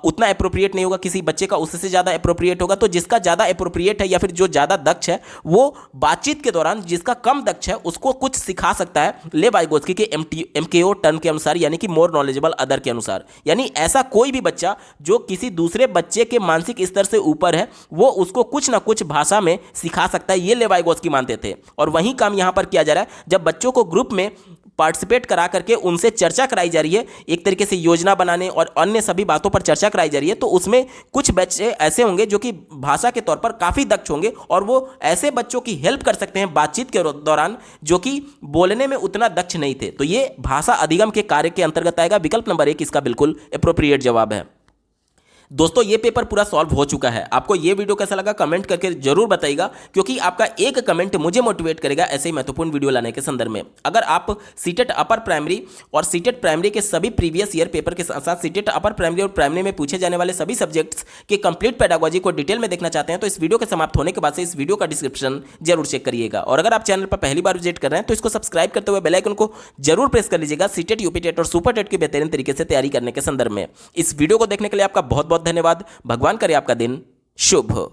उतना अप्रोप्रिएट नहीं होगा, किसी बच्चे का उससे ज़्यादा अप्रोप्रिएट होगा। तो जिसका ज़्यादा अप्रोप्रिएट है या फिर जो ज़्यादा दक्ष है वो बातचीत के दौरान जिसका कम दक्ष है उसको कुछ सिखा सकता है लेव वाइगोत्स्की के MKO टर्म के अनुसार, यानी कि मोर नॉलेजेबल अदर के अनुसार। यानी ऐसा कोई भी बच्चा जो किसी दूसरे बच्चे के मानसिक स्तर से ऊपर है वो उसको कुछ ना कुछ भाषा में सिखा सकता है, ये लेव वाइगोत्स्की मानते थे। और वही काम यहाँ पर किया जा रहा है, जब बच्चों को ग्रुप में पार्टिसिपेट करा करके उनसे चर्चा कराई जा रही है, एक तरीके से योजना बनाने और अन्य सभी बातों पर चर्चा कराई जा रही है, तो उसमें कुछ बच्चे ऐसे होंगे जो कि भाषा के तौर पर काफ़ी दक्ष होंगे और वो ऐसे बच्चों की हेल्प कर सकते हैं बातचीत के दौरान जो कि बोलने में उतना दक्ष नहीं थे। तो ये भाषा अधिगम के कार्य के अंतर्गत आएगा। विकल्प नंबर 1 इसका बिल्कुल एप्रोप्रिएट जवाब है। दोस्तों ये पेपर पूरा सॉल्व हो चुका है। आपको ये वीडियो कैसा लगा कमेंट करके जरूर बताइएगा, क्योंकि आपका एक कमेंट मुझे मोटिवेट करेगा ऐसे ही महत्वपूर्ण वीडियो लाने के संदर्भ में। अगर आप सीटेट अपर प्राइमरी और सीटेट प्राइमरी के सभी प्रीवियस ईयर पेपर के साथ साथ सीटेट अपर प्राइमरी और प्राइमरी में पूछे जाने वाले सभी सब्जेक्ट्स के कंप्लीट पेडागोजी को डिटेल में देखना चाहते हैं तो इस वीडियो के समाप्त होने के बाद से इस वीडियो का डिस्क्रिप्शन जरूर चेक करिएगा। और अगर आप चैनल पर पहली बार विजिट कर रहे हैं तो इसको सब्सक्राइब करते हुए बेल आइकन को जरूर प्रेस कर लीजिएगा सीटेट, यूपीटेट और सुपर टेट की बेहतरीन तरीके से तैयारी करने के संदर्भ में। इस वीडियो को देखने के लिए आपका बहुत बहुत धन्यवाद। भगवान करे आपका दिन शुभ हो।